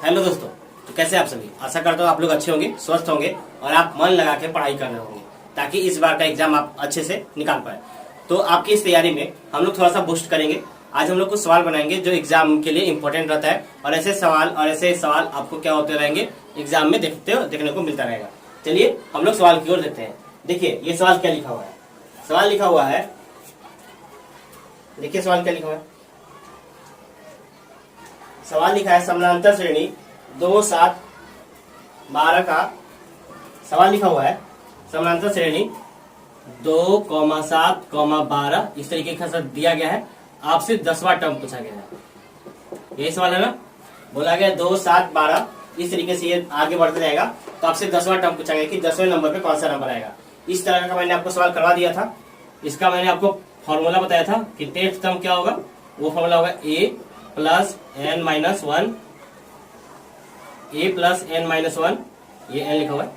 Hello दोस्तों, तो कैसे आप सभी। आशा करता हूँ आप लोग अच्छे होंगे, स्वस्थ होंगे और आप मन लगा के पढ़ाई कर रहे होंगे ताकि इस बार का एग्जाम आप अच्छे से निकाल पाए। तो आपकी इस तैयारी में हम लोग थोड़ा सा बूस्ट करेंगे। आज हम लोग कुछ सवाल बनाएंगे जो एग्जाम के लिए इंपॉर्टेंट रहता है और ऐसे सवाल आपको क्या होते रहेंगे एग्जाम में देखने को मिलता रहेगा। चलिए हम लोग सवाल की ओर देखते हैं। देखिए ये सवाल क्या लिखा हुआ है। सवाल लिखा हुआ है, देखिए सवाल क्या लिखा हुआ है। सवाल लिखा है समानांतर श्रेणी 2, 7, 12 का सवाल लिखा हुआ है। समानांतर श्रेणी 2, 7, 12 इस तरीके का दिया गया है। आपसे 10वां टर्म पूछा गया है। यही सवाल है ना। बोला गया 2, 7, 12 इस तरीके से ये आगे बढ़ते जाएगा। तो आपसे 10वां टर्म पूछा गया कि 10वें नंबर पे कौन सा नंबर आएगा। इस तरह का मैंने आपको सवाल करवा दिया था। इसका मैंने आपको फॉर्मूला बताया था कि 10th टर्म क्या होगा। वो फॉर्मूला होगा a plus n minus 1, a plus n minus 1, ये n लिखा हुआ है,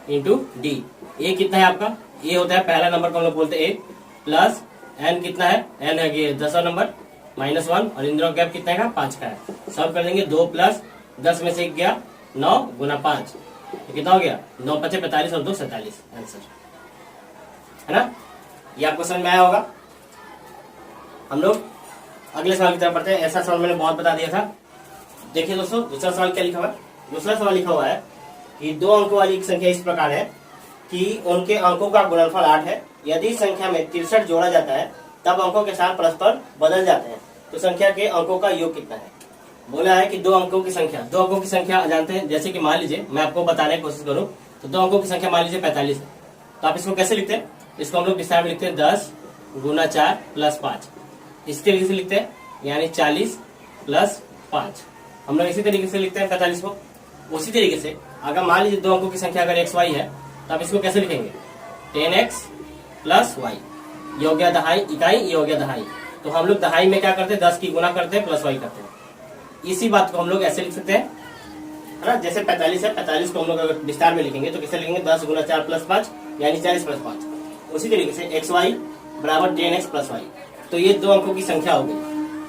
इंटू डी। a कितना है आपका, a होता है पहला नंबर को हम लोग बोलते हैं a, प्लस n कितना है, n है ये 10वां नंबर, माइनस 1 और इन दोनों गैप कितना है 5 का है। सॉल्व कर देंगे। 2 प्लस 10 में से 1 गया 9 गुना 5 तो कितना हो गया 9 × 5 = 45 और 2 = 47 आंसर है ना। ये आपको समझ में आया होगा। हम लोग अगले सवाल की तरफ बढ़ते हैं। ऐसा सवाल मैंने बहुत बता दिया था। देखिए दोस्तों दूसरा सवाल क्या लिखा हुआ है। दूसरा सवाल लिखा हुआ है कि 2 अंकों वाली एक संख्या इस प्रकार है कि उनके अंकों का गुणनफल 8 है। यदि संख्या में 63 जोड़ा जाता है तब अंकों के साथ परस्पर बदल जाते हैं तो संख्या के अंकों का योग कितना है। बोला है कि 2 अंकों की संख्या जानते हैं। जैसे कि मान लीजिए मैं आपको बताने की कोशिश करूं तो 2 अंकों की संख्या मान लीजिए 45 है। तो आप इसको कैसे लिखते हैं, इसको हम लोग विस्तार में लिखते हैं 10 गुना 4 प्लस 5। इस तरीके से लिखते हैं, यानी 40 प्लस 5। हम लोग इसी तरीके से लिखते हैं 45 को। उसी तरीके से अगर मान लीजिए 2 अंकों की संख्या अगर x y है तो आप इसको कैसे लिखेंगे 10x प्लस y। ये हो गया दहाई इकाई, ये हो गया दहाई। तो हम लोग दहाई में क्या करते हैं 10 की गुना करते हैं प्लस y करते हैं। इसी बात को हम लोग ऐसे लिख सकते हैं, है ना। जैसे 45 है, 45 को हम लोग अगर विस्तार में लिखेंगे तो कैसे लिखेंगे 10 गुना 4 प्लस 5 यानी 40 प्लस 5। उसी तरीके से एक्स वाई बराबर 10x प्लस वाई। तो ये 2 अंकों की संख्या हो गई।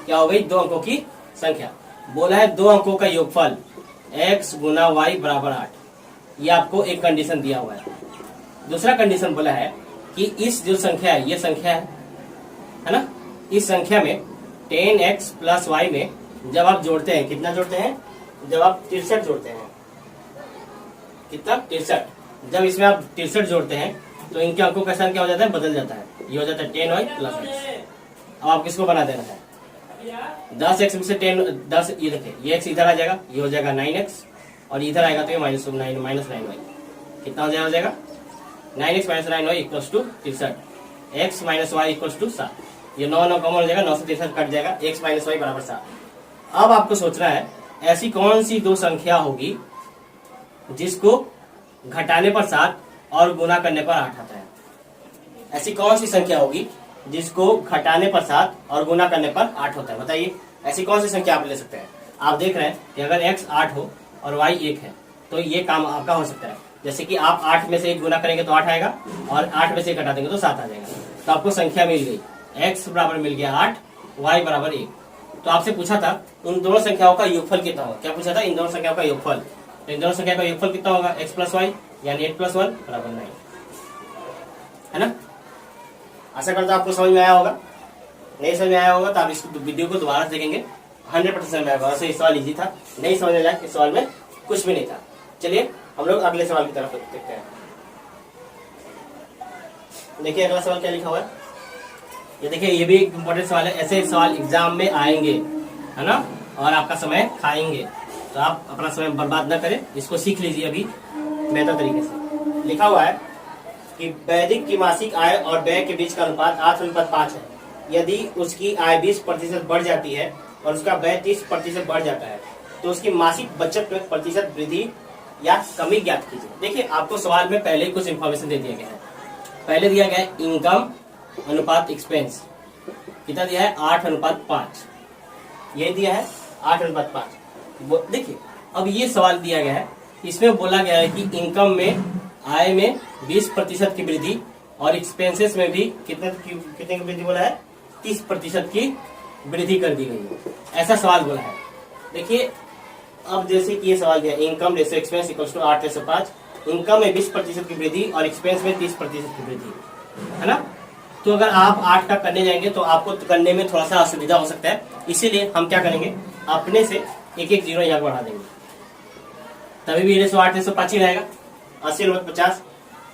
क्या हो गई 2 अंकों की संख्या। बोला है 2 अंकों का योगफल x गुना वाई बराबर 8। ये आपको एक कंडीशन दिया हुआ है। दूसरा कंडीशन बोला है कि इस जो संख्या है, ये संख्या है ना, इस संख्या में 10x प्लस वाई में जब आप जोड़ते हैं, कितना जोड़ते हैं, जब आप 63 जोड़ते हैं, कितना 63, जब इसमें आप 63 जोड़ते हैं तो इनके अंकों का स्थान क्या हो जाता है, बदल जाता है। ये हो जाता है 10y प्लस x। अब आप किसको बना देना है 10x में से 10, ये देखिए ये x इधर आ जाएगा, ये हो जाएगा 9x और इधर आएगा तो ये माइनस 9y। कितना हो जाएगा 9x minus 9y equals to 63। x minus Y equals to 7। ये 9 कॉमन हो जाएगा, 9 से 63 कट जाएगा, x माइनस वाई बराबर 7। अब आपको सोचना है ऐसी कौन सी 2 संख्या होगी जिसको घटाने पर 7 और गुना करने पर 8 आता है। ऐसी कौन सी संख्या होगी जिसको घटाने पर 7 और गुना करने पर 8 होता है। बताइए ऐसी कौन सी संख्या आप ले सकते हैं। आप देख रहे हैं कि अगर x 8 हो और y 1 है तो ये काम आपका हो सकता है। जैसे कि आप 8 में से 1 गुना करेंगे तो 8 आएगा और 8 में से 1 घटा देंगे तो 7 आ जाएगा। तो आपको संख्या मिल गई, x बराबर मिल गया 8, y बराबर 1। तो आपसे पूछा था इन दोनों संख्याओं का योगफल कितना होगा। क्या पूछा था, इन दोनों संख्याओं का योगफल। तो इन दोनों संख्या का योगफल कितना होगा x प्लस वाई यानी 8 प्लस 1 बराबर 9, है ना। आशा करता हूं आपको समझ में आया होगा। नहीं समझ में आया होगा तो आप इस वीडियो को दोबारा से देखेंगे, 100% समझ में आएगा। वैसे ये सवाल इजी था, नहीं समझ में आया, इस सवाल में कुछ भी नहीं था। चलिए हम लोग अगले सवाल की तरफ देखते हैं। देखिए अगला सवाल क्या लिखा हुआ है। ये देखिए ये भी एक इम्पोर्टेंट सवाल है। ऐसे सवाल एग्जाम में आएंगे, है ना, और आपका समय खाएंगे। तो आप अपना समय बर्बाद न करें, इसको सीख लीजिए अभी बेहतर तरीके से। लिखा हुआ है कि वैदिक की मासिक आय और व्यय के बीच का अनुपात 8:5 है। यदि उसकी आय 20% बढ़ जाती है और उसका व्यय 30% बढ़ जाता है तो उसकी मासिक बचत में प्रतिशत वृद्धि या कमी ज्ञात कीजिए। देखिए आपको सवाल में पहले ही कुछ इंफॉर्मेशन दे दिया गया है। पहले दिया गया है इनकम अनुपात एक्सपेंस, कितना दिया है 8:5, ये दिया है 8:5। देखिए अब ये सवाल दिया गया है, इसमें बोला गया है कि इनकम में, आय में 20% की वृद्धि और एक्सपेंसेस में भी कितने की वृद्धि बोला है 30% की वृद्धि कर दी गई है। ऐसा सवाल बोला है। देखिए अब जैसे कि ये सवाल दिया, income ratio expense equals to 8:5, income में 20% की वृद्धि और एक्सपेंस में 30% की वृद्धि, है ना। तो अगर आप 8 का करने जाएंगे तो आपको करने में थोड़ा सा असुविधा हो सकता है, इसीलिए हम क्या करेंगे, अपने से एक एक जीरो यहाँ बढ़ा देंगे, तभी भी रेशो 8:5 ही रहेगा। 80/50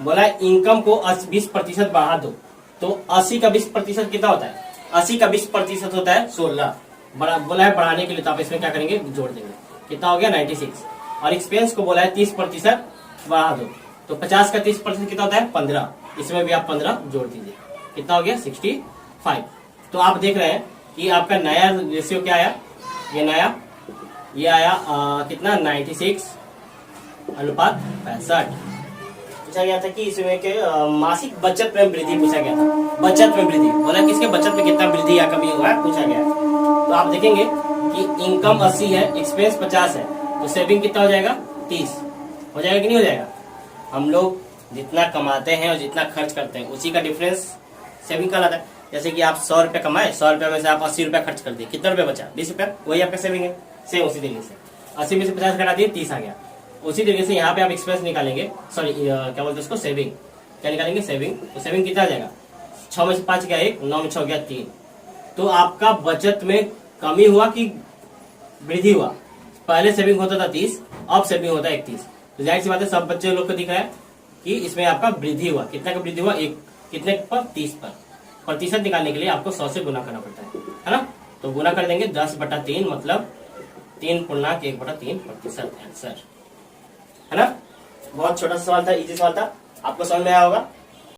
बोला इनकम को 20% बढ़ा दो, तो 80 का 20% कितना होता है, 80 का 20% होता है 16। बोला है बढ़ाने के लिए, तो आप इसमें क्या करेंगे, जोड़ देंगे, कितना हो गया 96। और एक्सपेंस को बोला है 30% बढ़ा दो, तो 50 का 30% कितना होता है 15, इसमें भी आप 15 जोड़ दीजिए, कितना हो गया 65। तो आप देख रहे हैं कि आपका नया रेशियो क्या आया, ये आया कितना 96:65। पूछा गया था कि इसमें के मासिक बचत में वृद्धि पूछा गया था, बचत में वृद्धि बोला कि इसके बचत में कितना वृद्धि या कमी हुआ है पूछा गया है। तो आप देखेंगे कि इनकम 80 है, एक्सपेंस 50 है, तो सेविंग कितना हो जाएगा 30 हो जाएगा कि नहीं हो जाएगा। हम लोग जितना कमाते हैं और जितना खर्च करते हैं उसी का डिफरेंस सेविंग कहलाता है। जैसे कि आप 100 रुपये कमाए, 100 रुपये में से आप 80 रुपये खर्च कर दिए, कितना रुपये बचा 20 रुपये, वही आपका सेविंग है। सेम उसी तरीके से 80 में से 50 घटा दिए 30 आ गया। उसी तरीके से यहाँ पे आप एक्सपेंस निकालेंगे, सॉरी क्या बोलते हैं उसको, सेविंग। क्या निकालेंगे, सेविंग। तो सेविंग कितना आ जाएगा, 6 में से 5 गया 1, 9 में 6 गया 3। तो आपका बचत में कमी हुआ कि वृद्धि हुआ, पहले सेविंग होता था 30, अब सेविंग होता है 31। तो जाहिर सी बात है सब बच्चे लोग को दिख रहा है कि इसमें आपका वृद्धि हुआ। कितना का वृद्धि हुआ, एक कितने पर 30 पर। प्रतिशत निकालने के लिए आपको 100 से गुना करना पड़ता है ना। तो गुना कर देंगे 10/3 मतलब 3.1/3% आंसर, है ना। बहुत छोटा सा सवाल था, इजी सवाल था, आपको समझ में आया होगा।